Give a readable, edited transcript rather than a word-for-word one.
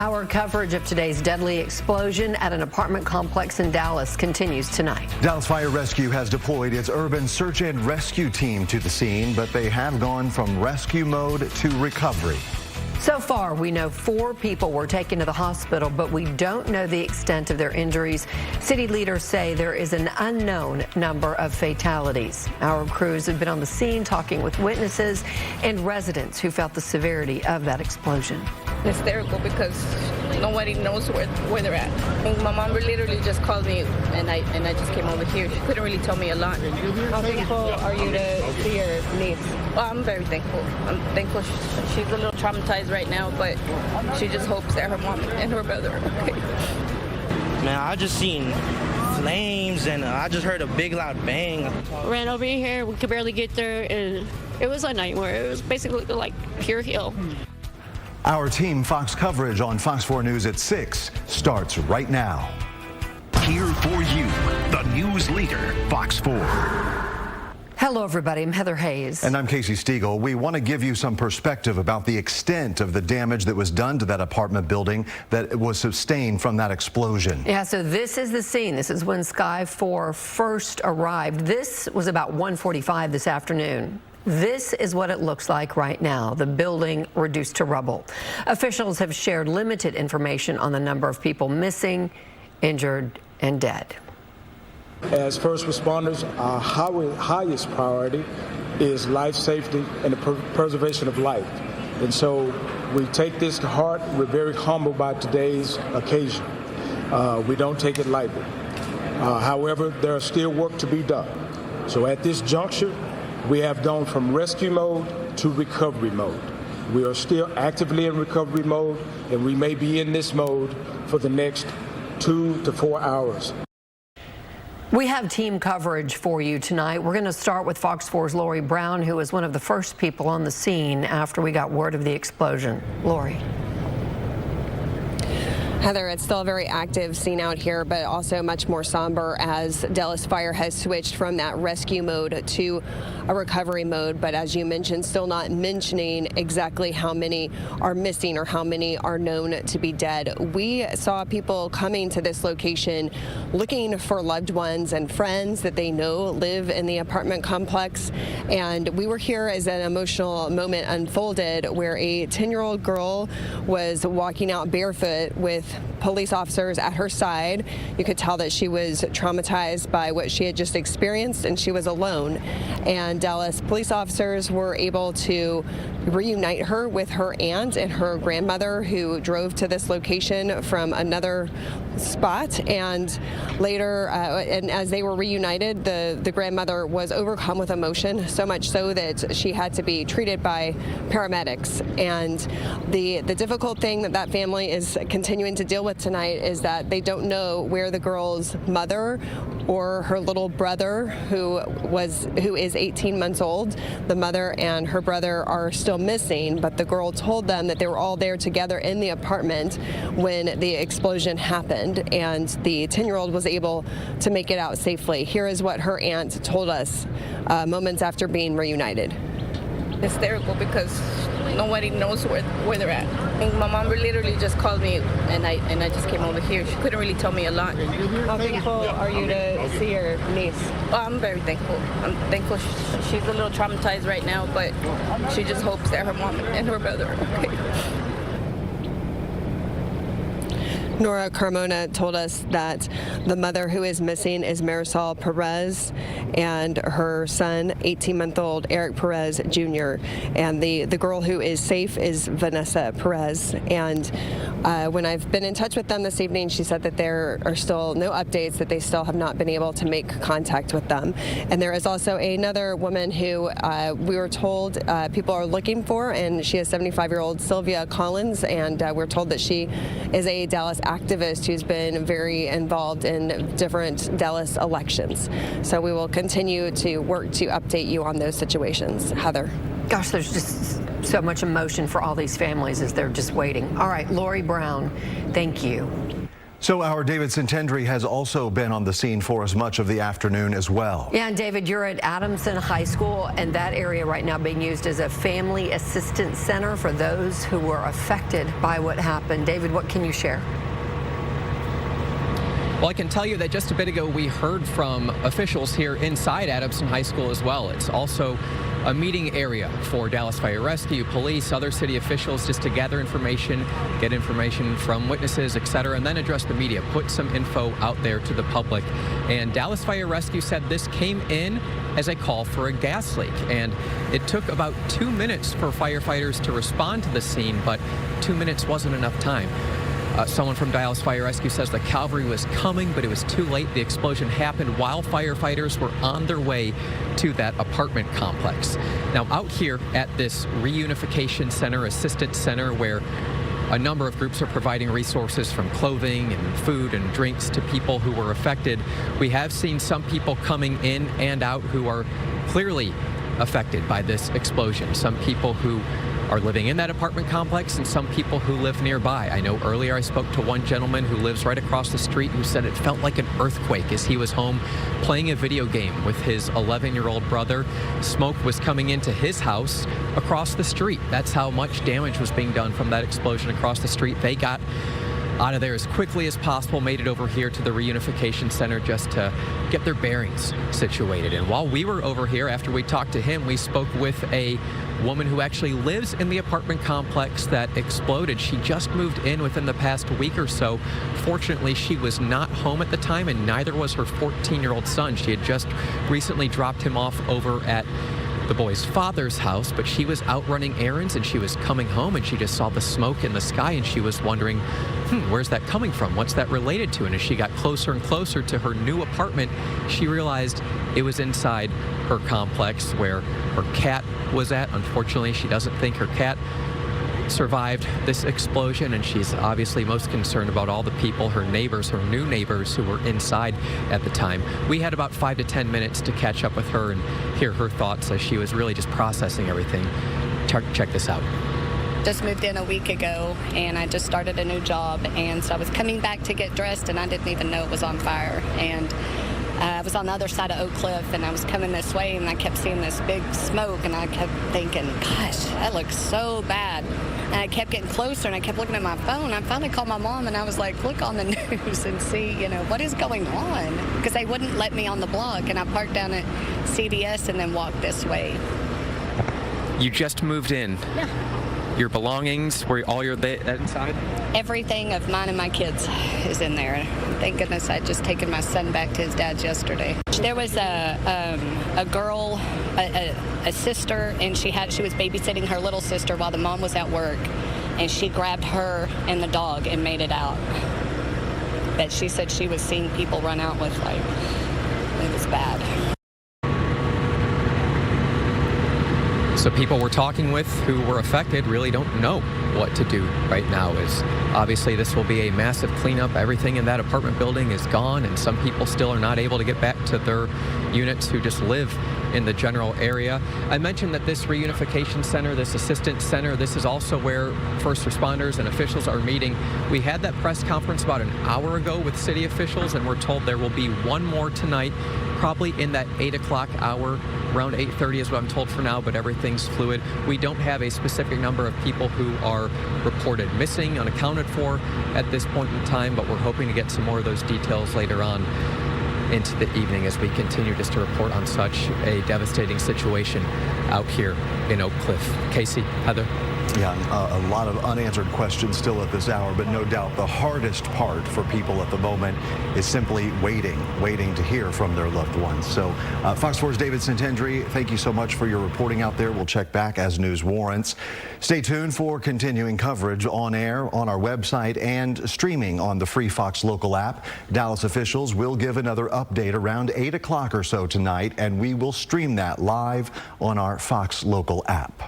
Our coverage of today's deadly explosion at an apartment complex in Dallas continues tonight. Dallas Fire Rescue has deployed its urban search and rescue team to the scene, but they have gone from rescue mode to recovery. So far, we know 4 people were taken to the hospital, but we don't know the extent of their injuries. City leaders say there is an unknown number of fatalities. Our crews have been on the scene talking with witnesses and residents who felt the severity of that explosion. Hysterical because nobody knows where they're at. And my mom literally just called me and I just came over here. She couldn't really tell me a lot. How thankful are you to see your niece? Well, I'm very thankful. I'm thankful she's a little traumatized right now, but she just hopes that her mom and her brother are okay. Man, I just seen flames and I just heard a big loud bang. Ran over here, we could barely get there, and it was a nightmare. It was basically like pure hell. Our Team Fox coverage on Fox 4 News at 6 starts right now. Here for you, the news leader, Fox 4. Hello, everybody. I'm Heather Hayes. And I'm Casey Stiegel. We want to give you some perspective about the extent of the damage that was done to that apartment building that was sustained from that explosion. Yeah, so this is the scene. This is when Sky 4 first arrived. This was about 1:45 this afternoon. This is what it looks like right now, the building reduced to rubble. Officials have shared limited information on the number of people missing, injured, and dead. As first responders, our highest priority is life safety and the preservation of life. And so we take this to heart. We're very humbled by today's occasion. We don't take it lightly. However, there is still work to be done. So at this juncture, we have gone from rescue mode to recovery mode. We are still actively in recovery mode, and we may be in this mode for the next 2 to 4 hours. We have team coverage for you tonight. We're going to start with Fox 4's Lori Brown, who was one of the first people on the scene after we got word of the explosion. Lori. Heather, it's still a very active scene out here, but also much more somber as Dallas Fire has switched from that rescue mode to a recovery mode. But as you mentioned, still not mentioning exactly how many are missing or how many are known to be dead. We saw people coming to this location looking for loved ones and friends that they know live in the apartment complex. And we were here as an emotional moment unfolded where a 10-year-old girl was walking out barefoot with police officers at her side. You could tell that she was traumatized by what she had just experienced, and she was alone. And Dallas police officers were able to reunite her with her aunt and her grandmother, who drove to this location from another spot. And later, and as they were reunited, the grandmother was overcome with emotion, so much so that she had to be treated by paramedics. And the difficult thing that family is continuing to deal with tonight is that they don't know where the girl's mother or her little brother, who is 18 months old. The mother and her brother are still missing, but the girl told them that they were all there together in the apartment when the explosion happened, and the 10-year-old was able to make it out safely. Here is what her aunt told us moments after being reunited. Hysterical because nobody knows where they're at. And my mom literally just called me and I just came over here. She couldn't really tell me a lot. How thankful are you to see your niece? Well, I'm very thankful. I'm thankful she's a little traumatized right now, but she just hopes that her mom and her brother are okay. Nora Carmona told us that the mother who is missing is Marisol Perez, and her son, 18-month-old Eric Perez Jr., and the girl who is safe is Vanessa Perez. And when I've been in touch with them this evening, she said that there are still no updates, that they still have not been able to make contact with them. And there is also another woman who we were told people are looking for, and she is 75-year-old Sylvia Collins, and we're told that she is a Dallas activist who's been very involved in different Dallas elections. So we will continue to work to update you on those situations. Heather. Gosh, there's just so much emotion for all these families as they're just waiting. All right, Lori Brown, thank you. So our David Santendri has also been on the scene for us much of the afternoon as well. Yeah, and David, you're at Adamson High School, and that area right now being used as a family assistance center for those who were affected by what happened. David, what can you share? Well, I can tell you that just a bit ago we heard from officials here inside Adamson High School as well. It's also a meeting area for Dallas Fire Rescue, police, other city officials, just to gather information, get information from witnesses, etc., and then address the media, put some info out there to the public. And Dallas Fire Rescue said this came in as a call for a gas leak, and it took about 2 minutes for firefighters to respond to the scene, but 2 minutes wasn't enough time. Someone from Dallas Fire Rescue says the cavalry was coming, but it was too late. The explosion happened while firefighters were on their way to that apartment complex. Now, out here at this reunification center, assistance center, where a number of groups are providing resources from clothing and food and drinks to people who were affected, we have seen some people coming in and out who are clearly affected by this explosion. Some people who are living in that apartment complex and some people who live nearby. I know earlier I spoke to one gentleman who lives right across the street who said it felt like an earthquake as he was home playing a video game with his 11-year-old brother. Smoke was coming into his house across the street. That's how much damage was being done from that explosion across the street. They got out of there as quickly as possible, made it over here to the reunification center just to get their bearings situated. And while we were over here, after we talked to him, we spoke with a woman who actually lives in the apartment complex that exploded. She just moved in within the past week or so. Fortunately, she was not home at the time, and neither was her 14-year-old son. She had just recently dropped him off over at the boy's father's house, but she was out running errands and she was coming home and she just saw the smoke in the sky and she was wondering, where's that coming from? What's that related to? And as she got closer and closer to her new apartment, she realized it was inside her complex where her cat was at. Unfortunately, she doesn't think her cat survived this explosion, and she's obviously most concerned about all the people, her neighbors, her new neighbors who were inside at the time. We had about 5 to 10 minutes to catch up with her and hear her thoughts as she was really just processing everything. Check this out. Just moved in a week ago and I just started a new job, and so I was coming back to get dressed and I didn't even know it was on fire. And I was on the other side of Oak Cliff and I was coming this way and I kept seeing this big smoke and I kept thinking, gosh, that looks so bad. And I kept getting closer and I kept looking at my phone. I finally called my mom and I was like, look on the news and see, what is going on? Because they wouldn't let me on the block, and I parked down at CDS and then walked this way. You just moved in. Yeah. Your belongings, were all your inside? Everything of mine and my kids is in there. Thank goodness I'd just taken my son back to his dad's yesterday. There was a girl, a sister, and she was babysitting her little sister while the mom was at work, and she grabbed her and the dog and made it out. But she said she was seeing people run out with, it was bad. So people we're talking with who were affected really don't know what to do right now. Is obviously this will be a massive cleanup. Everything in that apartment building is gone, and some people still are not able to get back to their units who just live in the general area. I mentioned that this reunification center, this assistance center, this is also where first responders and officials are meeting. We had that press conference about an hour ago with city officials, and we're told there will be one more tonight, probably in that 8 o'clock hour. Around 8:30 is what I'm told for now, but everything's fluid. We don't have a specific number of people who are reported missing, unaccounted for at this point in time, but we're hoping to get some more of those details later on into the evening as we continue just to report on such a devastating situation out here in Oak Cliff. Casey, Heather. Yeah, a lot of unanswered questions still at this hour, but no doubt the hardest part for people at the moment is simply waiting to hear from their loved ones. So Fox 4's David Santendri, thank you so much for your reporting out there. We'll check back as news warrants. Stay tuned for continuing coverage on air, on our website, and streaming on the free Fox local app. Dallas officials will give another update around 8 o'clock or so tonight, and we will stream that live on our Fox local app.